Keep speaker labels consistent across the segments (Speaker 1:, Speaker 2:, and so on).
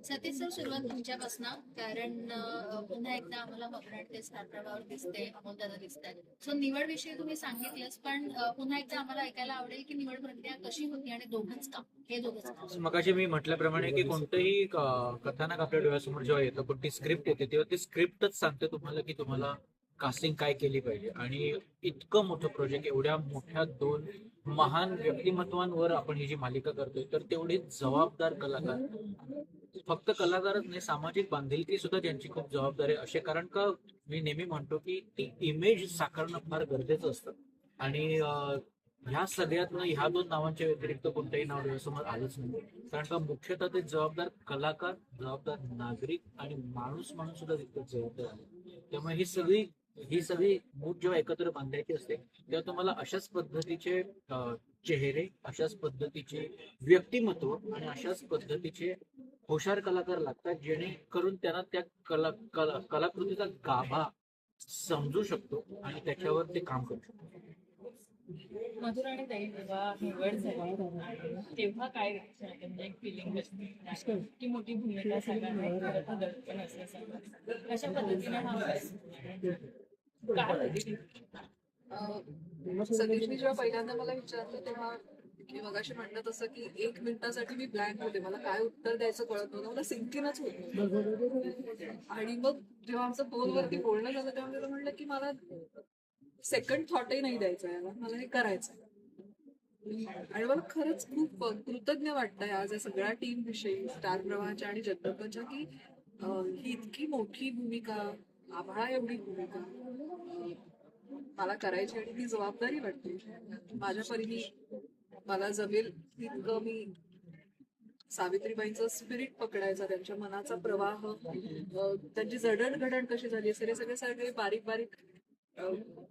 Speaker 1: Satish sir, सुरुवात तुमच्यापासून, कारण पुन्हा एकदा आम्हाला मराठी स्टार प्रवाहावर दिसते, अमोलदादा दिसतात. सो निवड विषयी तुम्ही सांगितलंच, पण पुन्हा एकदा आम्हाला ऐकायला आवडेल की निवड प्रक्रिया कशी होती आणि दोघंच काम, हे दोघंच काम.
Speaker 2: मगाशी मी म्हटल्याप्रमाणे की कोणतंही कथानक आपल्या डोळ्यासमोर जेव्हा येतं, कोणती स्क्रिप्ट येते, तेव्हा ती स्क्रिप्टच सांगते तुम्हाला की तुम्हाला कास्टिंग काय केली पाहिजे. आणि इतकं मोठं प्रोजेक्ट, एवढ्या मोठ्या दोन महान व्यक्तिमत्वांवर आपण ही जी मालिका करतोय, तर तेवढे जबाबदार कलाकार, फक्त कलाकारच नाही, सामाजिक बांधिलकी सुद्धा त्यांची खूप जबाबदारी असे. कारण का मी नेहमी म्हणतो की ती इमेज साकारणं फार गरजेचं असतं. आणि ह्या सगळ्यातनं ह्या दोन नावांच्या व्यतिरिक्त कोणतंही नाव डोळ्यासमोर आलंच नाही. कारण का मुख्यतः ते जबाबदार कलाकार, जबाबदार नागरिक आणि माणूस म्हणून सुद्धा तितकंच जबाबदार आहे. त्यामुळे ही सगळी मूठ जेव्हा एकत्र बांधायची असते, तेव्हा तुम्हाला अशाच पद्धतीचे चेहरे, अशाच पद्धतीचे व्यक्तिमत्व आणि अशाच पद्धतीचे हुशार कलाकार लागतात, जेणेकरून त्यांना त्या कलाकृतीचा गाभा समजू शकतो आणि त्याच्यावर ते काम करू शकतो.
Speaker 3: मधुर आणि ताई, जेव्हा निवड झाली तेव्हा काय म्हणजे एक फिलिंग असते, इतकी मोठी भूमिका सगळ्यांना खरं तर दडपण असल्यासारखं कशा पद्धतीने हा अभ्यास काय होती?
Speaker 4: सतीशने जेव्हा पहिल्यांदा मला विचारलं तेव्हा की मगाशी म्हणलं तसं की 1 मिनिटासाठी मी ब्लँक होते, मला काय उत्तर द्यायचं कळत नव्हतं, मला सिंकिनच होत नव्हतं. आणि मग जेव्हा आमचं फोनवरती बोलणं झालं तेव्हा मी म्हणलं की मला सेकंड थॉटही नाही द्यायचं याला, मला हे करायचं. आणि मला खरंच खूप कृतज्ञ वाटतंय आज या सगळ्या टीम विषयी, स्टार प्रवाहाच्या आणि जगदंबाच्या, की ही इतकी मोठी भूमिका, आभाळा एवढी भूमिका मला करायची आणि ती जबाबदारी वाटते. माझ्या परीने मला जमेल तितकं मी सावित्रीबाईंचं स्पिरिट पकडायचा, त्यांच्या मनाचा प्रवाह, त्यांची जडणघडण कशी झाली असेल, हे सगळे सगळे बारीक बारीक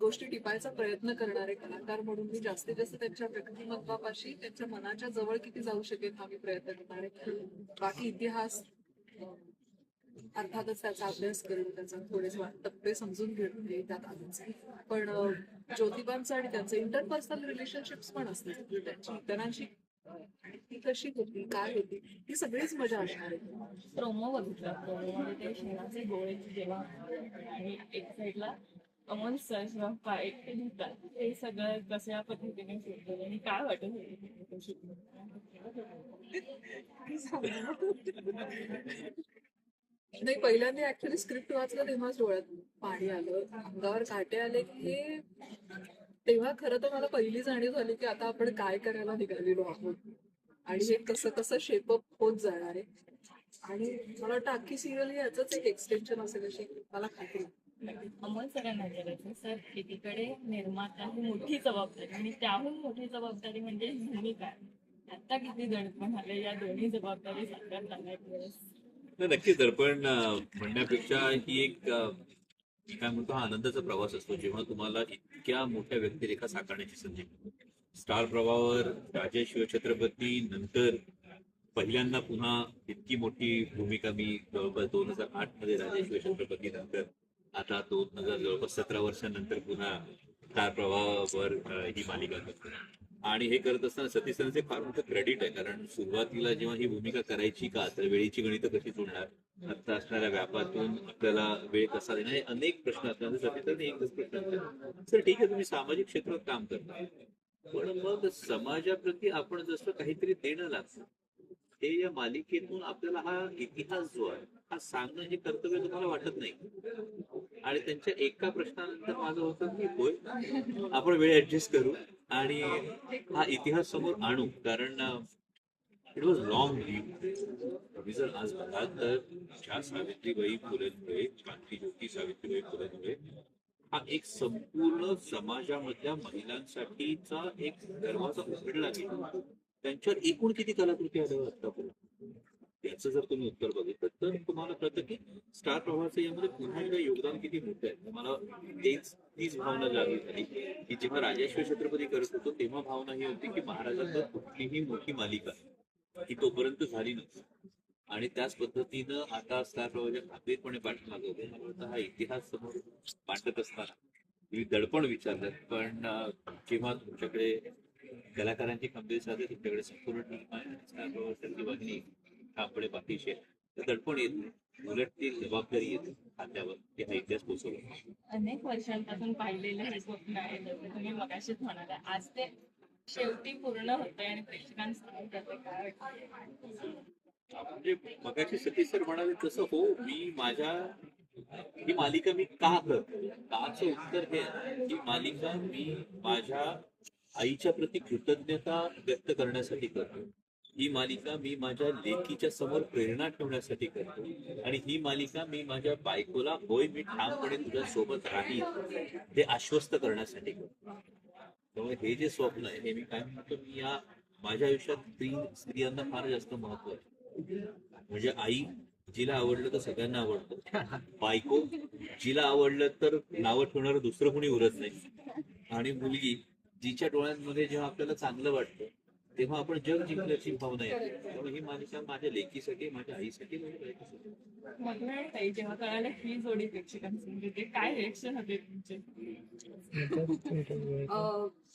Speaker 4: गोष्टी टिपायचा प्रयत्न करणारे कलाकार म्हणून मी जास्तीत जास्त त्यांच्या व्यक्तिमत्वापाशी, त्यांच्या मनाच्या जवळ किती जाऊ शकेल हा मी प्रयत्न करणार आहे. बाकी इतिहास अर्थातच त्याचा अभ्यास करणं, त्याचा थोडेसे टप्पे समजून घेणं हे त्यात आलंच. पण ज्योतिबांचं आणि त्यांचं इंटरपर्सनल रिलेशनशिप्स पण असते, त्यांची इतरांशी आणि ती कशी होती, काय होती, ही सगळीच मजा असणार आहे.
Speaker 3: प्रोमो बघितला, प्रोमोमध्ये ते शेणाचे गोळे जेव्हा आणि एक साईडला अमोल सर जेव्हा पाय घेतात, ते सगळं कशा पद्धतीने शिकवलं आणि काय वाटत होतं?
Speaker 4: नाही, पहिल्यांदा ऍक्च्युली स्क्रिप्ट वाचलं तेव्हाच डोळ्यात पाणी आलं, अंगावर काटे आले, की हे तेव्हा खरं तर मला पहिली जाणीव झाली की आता आपण काय करायला निघालेलो आहोत आणि हे कसं कसं शेपअप होत जाणार आहे. आणि मला वाटतं अख्खी सिरियल याचंच एक एक्सटेन्शन असेल अशी मला खात्री.
Speaker 3: अमोल सरांना विचारायचं, सर एकीकडे निर्माता ही मोठी जबाबदारी आणि त्याहून मोठी जबाबदारी म्हणजे भूमिका. आता किती दडपण आले या दोन्ही जबाबदारी साकारताना?
Speaker 5: नक्कीच दर्पण म्हणण्यापेक्षा ही एक काय म्हणतो, हा आनंदाचा प्रवास असतो जेव्हा तुम्हाला इतक्या मोठ्या व्यक्तिरेखा साकारण्याची संधी मिळते. स्टार प्रवाहावर राजा शिवछत्रपती नंतर पहिल्यांदा पुन्हा इतकी मोठी भूमिका मी जवळपास 2008 मध्ये राजा शिवछत्रपती नंतर आता जवळपास 17 वर्षांनंतर पुन्हा स्टार प्रवाहावर ही मालिका करतो. आणि हे करत असताना सतीश सरांचे फार मोठं क्रेडिट आहे, कारण सुरुवातीला जेव्हा ही भूमिका करायची का, तर वेळेची गणितं कशी जुळणार, आता असणाऱ्या व्यापातून आपल्याला वेळ कसा देणार, हे अनेक प्रश्न असतात. सतीश सरांनी एकच प्रश्न विचारला, सर ठीक आहे तुम्ही सामाजिक क्षेत्रात काम करता, पण मग समाजाप्रती आपण जसं काहीतरी देणं लागतं, हे या मालिकेतून आपल्याला हा इतिहास जो आहे हा सांगणं हे कर्तव्य तुम्हाला वाटत नाही. आणि त्यांच्या एका प्रश्नानंतर माझं होतं की होय, आपण वेळ ऍडजस्ट करू आणि हा इतिहास समोर आणू, कारण इट वॉज लॉंग लिव्ह. तुम्ही जर आज बघाल तर ज्या सावित्रीबाई फुलेंमुळे, क्रांतीज्योती सावित्रीबाई फुलेंमुळे हा एक संपूर्ण समाजामधल्या महिलांसाठीचा एक दरवाजा उघडला गेला. त्यांच्यावर एकूण किती कलाकृती आल्या आतापर्यंत, याचं जर तुम्ही उत्तर बघितलं तर तुम्हाला कळतं की स्टार प्रवाहाचं यामध्ये पुन्हा एकदा योगदान किती मोठं आहे. मला तीच भावना जागी झाली की जेव्हा राजाश्व छत्रपती करत होतो तेव्हा भावना ही होती की महाराजांवर कुठलीही मोठी मालिका ही तोपर्यंत झाली नव्हती. आणि त्याच पद्धतीनं आता स्टार प्रवाहाच्या खंबीरपणे पाठीमागे होते. मला वाटतं हा इतिहास समोर मांडत असताना तुम्ही दडपण विचारलं, पण जेव्हा तुमच्याकडे कलाकारांची खंबीर साथ आहे, तुमच्याकडे संपूर्ण टीम आहे आणि स्टार प्रवाहाची वाहिनी ठामपणे पाठीशी आहे, दडपण येत नाही, उलट ती जबाबदारी येते खात्यावर की हा इतिहास पोचवला.
Speaker 3: अनेक वर्षांपासून पाहिलेलं हे स्वप्न आहे जसं तुम्ही मगाशीच म्हणाला, आज ते शेवटी पूर्ण होतंय आणि प्रेक्षकांसमोर जातंय. काय वाटतंय?
Speaker 5: म्हणजे मगाशी सतीश सर म्हणाले तसं हो, मी माझ्या ही मालिका मी का करतो, काचं उत्तर हे आहे. ही मालिका मी माझ्या आईच्या प्रती कृतज्ञता व्यक्त करण्यासाठी करतो. ही मालिका मी माझ्या लेकीच्या समोर प्रेरणा ठेवण्यासाठी करतो. आणि ही मालिका मी माझ्या बायकोला होय मी ठामपणे तुझ्या सोबत राहील हे आश्वस्त करण्यासाठी करतो. त्यामुळे हे जे स्वप्न आहे हे मी काय म्हणतो, मी या माझ्या आयुष्यात स्त्रियांना फार जास्त महत्व आहे. म्हणजे आई, जिला आवडलं तर सगळ्यांना आवडतं. बायको, जिला आवडलं तर नावं ठेवणारं दुसरं कोणी उरत नाही. आणि मुलगी, जिच्या डोळ्यांमध्ये जेव्हा आपल्याला चांगलं वाटतं तेव्हा आपण जग जिंकल्याची भावना येते. त्यामुळे ही मालिका माझ्या लेकीसाठी, माझ्या आईसाठी, माझ्या बायकोसाठी.
Speaker 3: मधुरा आणि ताई, जेव्हा कळालं ही जोडी प्रेक्षकांसमोर येते, काय रिएक्शन होते तुमचे?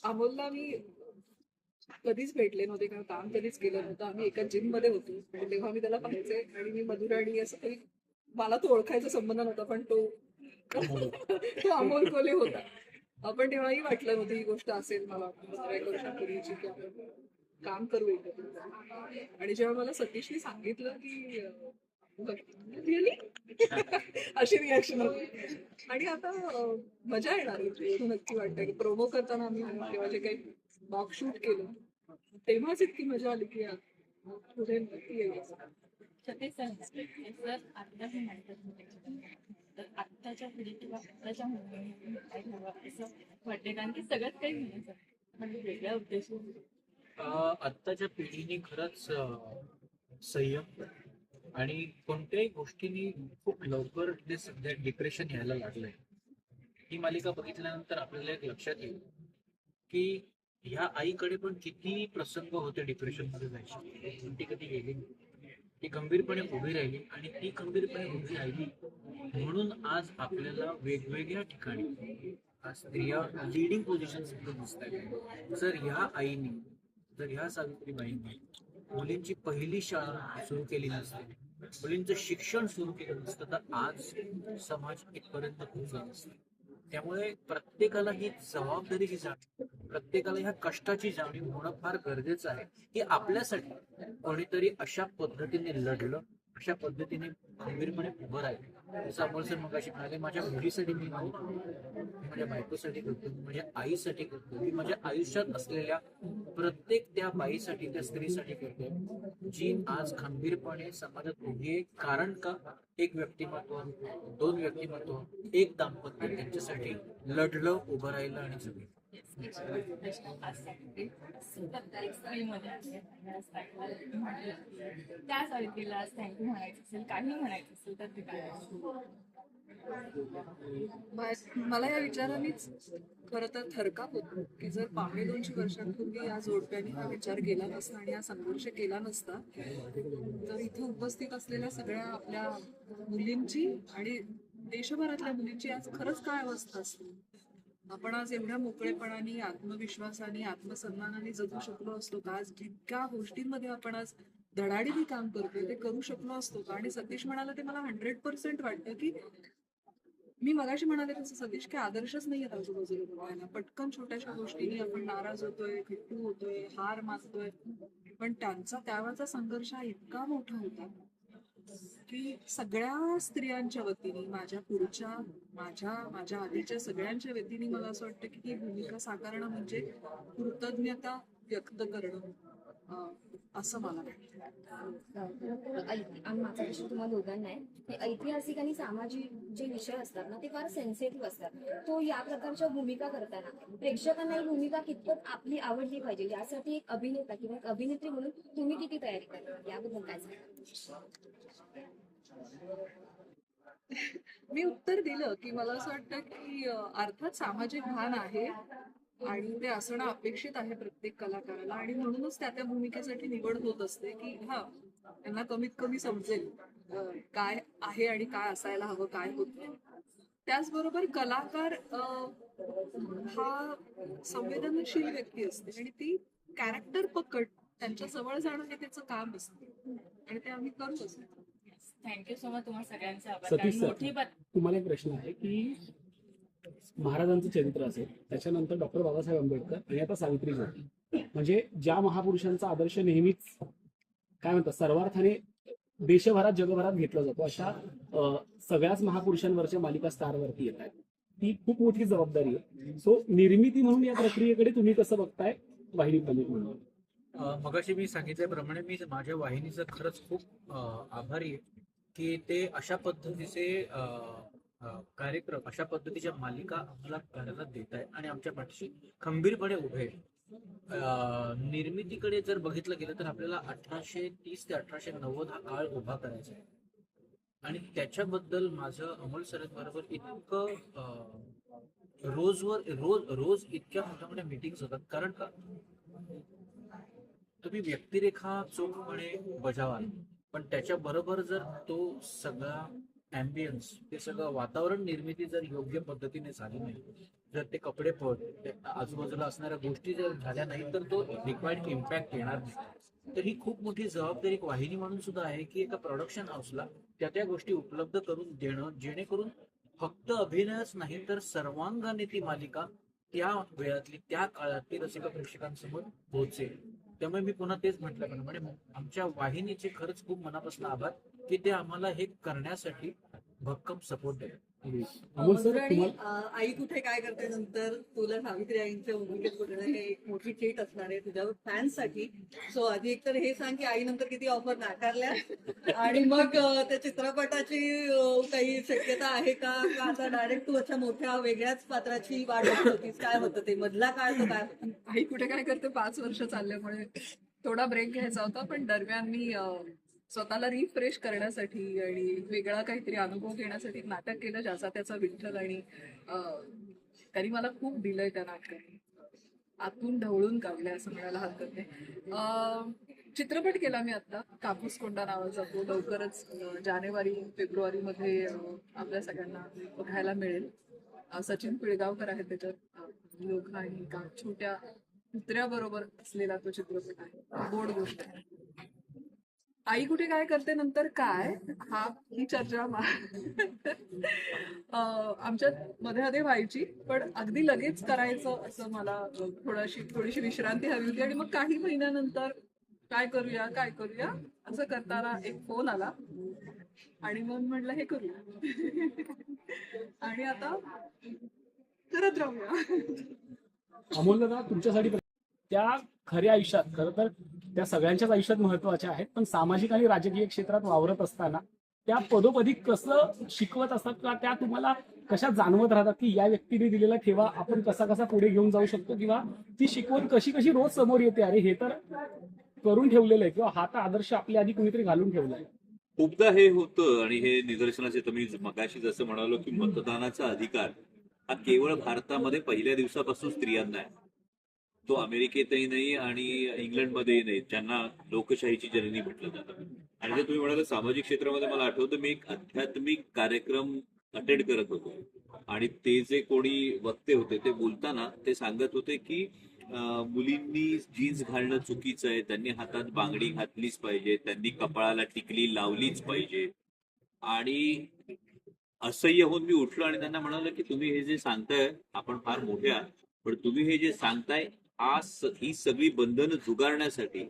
Speaker 4: अमोलला मी कधीच भेटले नव्हते, कारण काम कधीच केलं नव्हतं. आम्ही एका जिम मध्ये होतो आणि तेव्हा मी त्याला पाहायचे आणि मी मधुराणी असं काही, मला तो ओळखायचा संबंध नव्हता, पण तो तो अमोल कोले होता. आपण तेव्हाही वाटलं नव्हतं ही गोष्ट असेल. मला वाटतं 1 वर्षापूर्वीची की आपण काम करू एकत्र. आणि जेव्हा मला सतीशने सांगितलं की रिअली अशी रिॲक्शन होती. आणि आता मजा येणार आहे. नक्की वाटतं की प्रोमो करताना आम्ही तेव्हा जे काही मॉक शूट केलं तेव्हाच इतकी मजा आली की पुढे नक्की येईल.
Speaker 3: सतीश सर आता हे म्हणतात प्रेक्षकांना, तर आत्ताच्या पिढी किंवा आत्ताच्या मुलांनी काय करावं असं वाटते, कारण की सगळंच काही म्हणायचं म्हणजे वेगळ्या उद्देश.
Speaker 2: आत्ताच्या पिढीने खरंच संयम आणि कोणत्याही गोष्टींनी खूप लवकर ते सध्या डिप्रेशन यायला लागलंय. ही मालिका बघितल्यानंतर आपल्याला एक लक्षात येईल की ह्या आईकडे पण किती प्रसंग होते डिप्रेशन मध्ये जायचे, पण ती कधी गेली नाही. ती खंबीरपणे उभी राहिली आणि ती खंबीरपणे उभी राहिली म्हणून आज आपल्याला वेगवेगळ्या ठिकाणी आज स्त्रिया लिडिंग पोझिशन दिसत आहेत. जर ह्या आईने, जर ह्या सावित्रीबाईंनी मुलींची पहिली शाळा सुरू केली नसते, मुलींचं शिक्षण सुरू केलं नसतं, तर आज समाज इथपर्यंत पोहोचला नसता. त्यामुळे प्रत्येकाला ही जबाबदारीची जाणीव, प्रत्येकाला ह्या कष्टाची जाणीव होणं फार गरजेचं आहे की आपल्यासाठी कोणीतरी अशा पद्धतीने लढलं, अशा पद्धतीने खंबीरपणे उभं राहिलं. जसं अमोल सर मगाशी म्हणाले, माझ्या मुलीसाठी मी माझ्या बायकोसाठी करतो, माझ्या आईसाठी करतो, मी माझ्या आयुष्यात असलेल्या प्रत्येक त्या बाईसाठी, त्या स्त्रीसाठी करतो जी आज खंबीरपणे समाजात उभी आहे. कारण का, एक व्यक्तिमत्व, 2 व्यक्तिमत्व, एक दाम्पत्य त्यांच्यासाठी लढलं, उभं राहिलं आणि जगलं.
Speaker 3: त्या सावित्रीला आज थँक्यू म्हणायचं असेल, काही म्हणायचं असेल तर ते काय?
Speaker 4: मला या विचारानेच खरं तर थरकाप होतो की जर 250 वर्षांपूर्वी या जोडप्याने हा विचार केला नसता आणि हा संघर्ष केला नसता, तर इथे उपस्थित असलेल्या सगळ्या आपल्या मुलींची आणि देशभरातल्या मुलींची आज खरंच काय अवस्था असते. आपण आज एवढ्या मोकळेपणाने, आत्मविश्वासाने, आत्मसन्मानाने जगू शकलो असतो का? आज जितक्या गोष्टींमध्ये आपण आज धडाडीने काम करतोय ते करू शकलो असतो का? आणि सतीश म्हणाला ते मला 100% वाटतं की मी मगाशी म्हणाले तसं सतीश की आदर्शच नाहीये आजूबाजूला बघायला. पटकन छोट्याशा गोष्टींनी आपण नाराज होतोय, खट्टू होतोय, हार मानतोय. पण त्यांचा त्यावेळचा संघर्ष हा इतका मोठा होता की सगळ्या स्त्रियांच्या वतीने, माझ्या पुढच्या, माझ्या आधीच्या सगळ्यांच्या वतीने मला असं वाटतं की ही भूमिका साकारणं म्हणजे कृतज्ञता व्यक्त करणं, असं मला वाटतं.
Speaker 6: आणि माझा विषय तुम्हाला दोघांना आहे. हे ऐतिहासिक आणि सामाजिक जे विषय असतात ना ते फार सेन्सिटिव्ह असतात. तो या प्रकारच्या भूमिका करताना प्रेक्षकांना ही भूमिका कितपत आपली आवडली पाहिजे यासाठी एक अभिनेता किंवा एक अभिनेत्री म्हणून तुम्ही किती तयारी करता याबद्दल काय सांगा?
Speaker 4: मी उत्तर दिलं की मला असं वाटतं की अर्थात सामाजिक भान आहे आणि ते असणं अपेक्षित आहे प्रत्येक कलाकाराला. आणि म्हणूनच त्या भूमिकेसाठी निवड होत असते की त्यांना कमीत कमी समजेल काय आहे आणि काय असायला हवं, काय होत नाही. त्याचबरोबर कलाकार हा संवेदनशील व्यक्ती असते आणि ती कॅरेक्टर पकड त्यांच्या जवळ जाणं हे त्याचं काम असतं आणि ते आम्ही करू असतो.
Speaker 3: थँक्यू सो मच तुम्हाला सगळ्यांचे आभार.
Speaker 7: सतीश
Speaker 3: कारण
Speaker 7: सर.
Speaker 3: मोठी
Speaker 7: तुम्हाला एक प्रश्न आहे की महाराजांचं चरित्र असेल, त्याच्यानंतर डॉक्टर बाबासाहेब आंबेडकर आणि आता सावित्रीबाई, म्हणजे ज्या महापुरुषांचा आदर्श नेहमीच काय म्हणतात सर्वार्थाने देशभरात जगभरात घेतला जातो, अशा सगळ्याच महापुरुषांवरच्या मालिका स्टारवरती येत आहेत. ती खूप मोठी जबाबदारी आहे. सो निर्मिती म्हणून या प्रक्रियेकडे तुम्ही कसं बघताय वाहिनी प्रमुख म्हणून?
Speaker 2: मगाशी मी सांगितल्याप्रमाणे मी माझ्या वाहिनीचं खरंच खूप आभारी आहे की ते अशा पद्धतीचे कार्यक्रम, अशा पद्धतीच्या मालिका आम्हाला करायला देत आहे आणि आमच्या पाठीशी खंबीरपणे उभे आहे. निर्मितीकडे जर बघितलं गेलं तर आपल्याला 1830 ते 1890 हा काळ उभा करायचा आहे आणि त्याच्याबद्दल माझं अमोल सरांबरोबर इतकं रोज इतक्या मोठ्या मोठ्या मीटिंग्स होतात. कारण का तुम्ही व्यक्तिरेखा चोखपणे बजावाल, पण त्याच्याबरोबर जर तो सगळा ॲम्बियन्स, ते सगळं वातावरण निर्मिती जर योग्य पद्धतीने झाली नाही, जर ते कपडे आजूबाजूला असणाऱ्या गोष्टी जर झाल्या नाही, तर तो रिक्वायर्ड इम्पॅक्ट येणार नाही. तर ही खूप मोठी जबाबदारी एक वाहिनी म्हणून सुद्धा आहे की एका प्रोडक्शन हाऊसला त्या गोष्टी उपलब्ध करून देणं, जेणेकरून फक्त अभिनयच नाही तर सर्वांगाने ती मालिका त्या वेळातली, त्या काळातली रसिक प्रेक्षकांसमोर पोहोचेल. त्यामुळे मी पुन्हा तेच म्हटल्याप्रमाणे आमच्या वाहिनीचे खरंच खूप मनापासून आभार की ते आम्हाला हे करण्यासाठी भक्कम सपोर्ट देतात.
Speaker 7: अमोल सर,
Speaker 8: आणि
Speaker 7: तुम्हाला
Speaker 8: आई कुठे काय करते नंतर तुला सावित्री आईंच्या भूमिकेत बघणं हे एक मोठी ट्रीट असणार आहे तुझ्या फॅन्ससाठी. सो आधी एक तर हे सांग की आई नंतर किती ऑफर नाकारल्या आणि मग त्या चित्रपटाची काही शक्यता आहे का आता डायरेक्ट तू अशा मोठ्या वेगळ्याच पात्राची वाट बघत होतीस? काय होतं ते मधला काळ तर काय होता?
Speaker 4: आई कुठे काय करते 5 वर्ष चालल्यामुळे थोडा ब्रेक घ्यायचा होता, पण दरम्यान मी स्वतःला रिफ्रेश करण्यासाठी आणि वेगळा काहीतरी अनुभव घेण्यासाठी एक नाटक केलं, ज्याचा त्याचा विठ्ठल, आणि त्यांनी मला खूप दिलंय त्या नाटकाने, आतून ढवळून काढलंय असं म्हणायला हरकत नाही. चित्रपट केला मी आता, कापूस कोंडा नावाचा, तो लवकरच जानेवारी फेब्रुवारीमध्ये आपल्या सगळ्यांना बघायला मिळेल. सचिन पिळगावकर आहे त्याच्यात लोक, आणि एका छोट्या कुत्र्याबरोबर असलेला तो चित्रपट आहे, गोड गोष्ट आहे. आई कुठे काय करते नंतर काय, ही चर्चा आमच्यात मध्ये व्हायची, पण अगदी लगेच करायचं असं मला थोडीशी विश्रांती हवी होती. आणि मग काही महिन्यानंतर काय करूया असं करताना एक फोन आला आणि मग म्हटलं हे करूया आणि आता करत राहूया.
Speaker 7: अमोल दादा, तुमच्यासाठी त्या खऱ्या आयुष्यात खरं तर त्या सगळ्यांच्याच आयुष्यात महत्वाच्या आहेत, पण सामाजिक आणि राजकीय क्षेत्रात वावरत असताना त्या पदोपदी कसं शिकवत असतात किंवा त्या तुम्हाला कशा जाणवत राहतात की या व्यक्तीने दिलेला ठेवा आपण कसा पुढे घेऊन जाऊ शकतो, किंवा ती शिकवण कशी रोज समोर येते, अरे हे तर करून ठेवलेलं आहे किंवा हा तर आदर्श आपल्या आधी कुणीतरी घालून ठेवलाय.
Speaker 5: खूपदा हे होतं आणि हे निदर्शनाचे तर मी मगाशी जसं म्हणालो की मतदानाचा अधिकार हा केवळ भारतामध्ये पहिल्या दिवसापासून स्त्रियांना आहे. तो अमेरिकेतही नाही आणि इंग्लंडमध्येही नाही, ज्यांना लोकशाहीची जननी म्हटलं जातं. आणि जे तुम्ही म्हणाला सामाजिक क्षेत्रामध्ये, मला आठवतं मी एक आध्यात्मिक कार्यक्रम अटेंड करत होतो आणि ते जे कोणी वक्ते होते ते बोलताना ते सांगत होते की मुलींनी जीन्स घालणं चुकीचं आहे, त्यांनी हातात बांगडी घातलीच पाहिजे, त्यांनी कपाळाला टिकली लावलीच पाहिजे. आणि असह्य होऊन मी उठलो आणि त्यांना म्हणालो की तुम्ही हे जे सांगताय, आपण फार मोठे आहात, पण तुम्ही हे जे सांगताय ही सगळी बंधनं झुगारण्यासाठी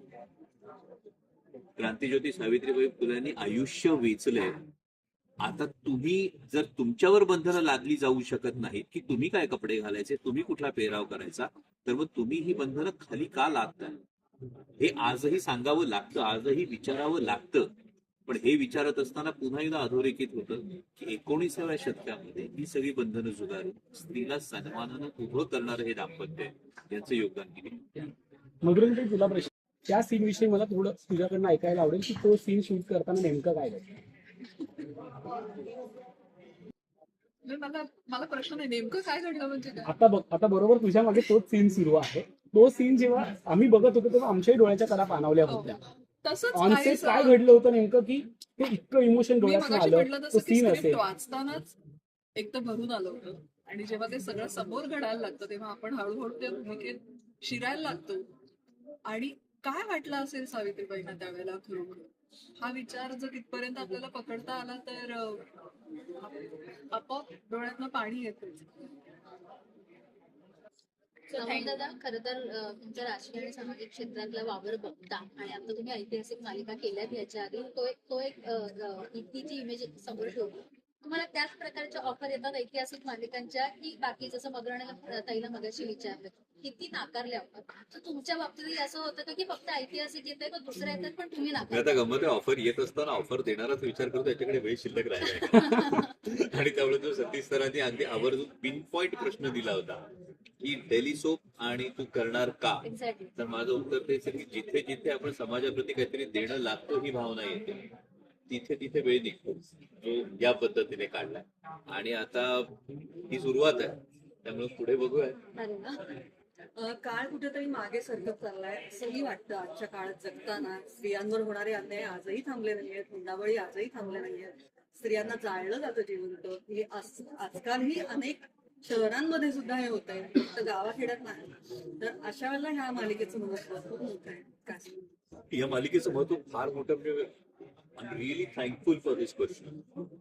Speaker 5: क्रांतीज्योती सावित्रीबाई फुलेंनी आयुष्य वेचलंय. आता तुम्ही जर तुमच्यावर बंधनं लादली जाऊ शकत नाहीत की तुम्ही काय कपडे घालायचे, तुम्ही कुठला पेहराव करायचा, तर मग तुम्ही ही बंधनं खाली का लादताय, हे आजही सांगावं लागतं, आजही विचारावं लागतं. पण हे विचारत असताना पुन्हा एकदा अधोरेखित होतं की 19व्या शतकामध्ये ही सगळी बंधनं झुगारून स्त्रीला सन्मानानं उभं करणारं हे दाम्पत्य यांचं योगदान किती.
Speaker 7: मधुरंजन, तुला प्रश्न, त्या सीन विषयी मला थोडं तुझ्याकडनं ऐकायला आवडेल की तो सीन शूट करताना नेमकं काय घडलं.
Speaker 4: मला प्रश्न नाही, नेमकं काय घडलं म्हणजे काय?
Speaker 7: आता बरोबर तुझ्या मागे तोच सीन सुरू आहे. तो सीन जेव्हा आम्ही बघत होतो तेव्हा आमच्याही डोळ्याच्या कडा पाणावल्या होत्या.
Speaker 4: तसंच
Speaker 7: ऑनसेट काय घडलं होतं नेमकं की ते इतकं इमोशन
Speaker 4: मी
Speaker 7: डोळ्यात
Speaker 4: मगाशी
Speaker 7: आलं,
Speaker 4: म्हटलं
Speaker 7: तो
Speaker 4: तसं की
Speaker 7: सीन
Speaker 4: स्क्रिप्ट
Speaker 7: असेल.
Speaker 4: वाचतानाच एक तर भरून आलं होतं, आणि जेव्हा ते सगळं समोर घडायला लागतं तेव्हा आपण हळूहळू त्या भूमिकेत शिरायला लागतो. आणि काय वाटलं असेल सावित्रीबाईंना त्यावेळेला खरोखर, हा विचार जर तिथपर्यंत आपल्याला पकडता आला तर आपोआप डोळ्यातनं पाणी येतं.
Speaker 1: राहुल दादा, खरं तर तुमच्या राजकीय आणि सामाजिक क्षेत्रातला वावर बघता आणि आता तुम्ही ऐतिहासिक मालिका केल्यात याच्या आधी तो एक इतकीची इमेज समोर ठेवली. तुम्हाला त्याच प्रकारच्या ऑफर येतात ऐतिहासिक मालिकांच्या, की बाकी जसं मधुराणीला ताईला मगाशी विचारलं किती नाकारल्या ऑफर, तर तुमच्या बाबतीतही असं होतं का की फक्त ऐतिहासिक येत आहे का दुसऱ्या येतात पण तुम्ही
Speaker 5: मी
Speaker 1: नाकार?
Speaker 5: आता गमत ऑफर येत असताना ऑफर देणाराच विचार करतो त्याच्याकडे वेळ शिल्लक राहिला आणि त्यामुळे जो सतीश सरांनी अगदी आवर्जून पिन पॉइंट प्रश्न दिला होता की टेलिसोप आणि तू करणार का,
Speaker 1: एक्झॅक्टली.
Speaker 5: तर माझं उत्तर तेच आहे की जिथे जिथे आपण समाजाप्रती काहीतरी देणं लागतं ही भावना येते तिथे तिथे वेळ निघतो, जो या पद्धतीने काढलाय. आणि आता ही सुरुवात आहे, त्यामुळे पुढे बघूया.
Speaker 1: अरे वा.
Speaker 8: काळ कुठेतरी मागे सरकत चाललाय असंही वाटतं. आजच्या काळात जगताना स्त्रियांवर होणारे अन्याय आजही थांबले नाहीयेत, हुंडाबळी आजही थांबले नाहीयेत, स्त्रियांना जाळलं जातं जिवंत. हे आजकालही अनेक शहरांमध्ये सुद्धा हे होत आहे, फक्त गावाखेड्यात नाही. तर अशा वेळेला ह्या मालिकेचं महत्व खूप मोठं आहे. काय
Speaker 5: या मालिकेचं महत्व फार मोठं, म्हणजे I am really thankful for this question.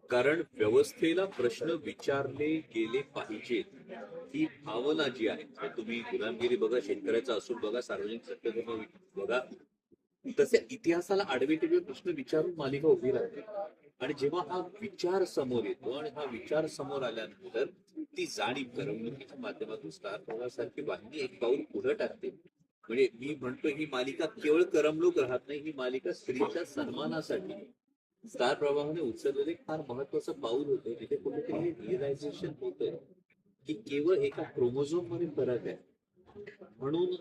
Speaker 5: कारण व्यवस्थेला प्रश्न विचारले गेले पाहिजेत ही भावना जी आहे, म्हणजे तुम्ही गुलामगिरी बघा, शेतकऱ्याचा असूल बघा, सार्वजनिक सत्यधर्म बघा, तसे इतिहासाला आडवे प्रश्न विचारून मालिका उभी राहते. आणि जेव्हा हा विचार समोर येतो आणि हा विचार समोर आल्यानंतर ती जाणीव करमणुकीच्या माध्यमातून स्टार प्रवाहासारखी वाहिनी एक पाऊल पुढे टाकते. म्हणजे मी म्हणतो ही मालिका केवळ करमणूक राहत नाही, ही मालिका स्त्रीच्या सन्मानासाठी स्टार प्रवाहाने उचललेलं एक फार महत्वाचं पाऊल होतं. तिथे कुठेतरी हे रिअलायझेशन होतंय की केवळ एका क्रोमोझोम मध्ये फरक आहे म्हणून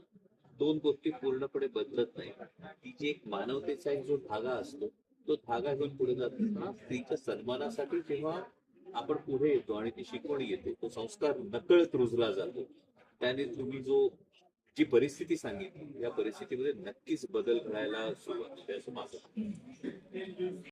Speaker 5: दोन गोष्टी पूर्णपणे बदलत नाही. ती जी एक मानवतेचा एक जो धागा असतो तो धागा घेऊन पुढे जाताना स्त्रीच्या सन्मानासाठी जेव्हा आपण पुढे येतो आणि ती शिकवण येते, तो संस्कार नकळत रुजला जातो. त्याने तुम्ही जी परिस्थिती सांगितली या परिस्थितीमध्ये नक्कीच बदल घडायला सुरुवात होते असं माझं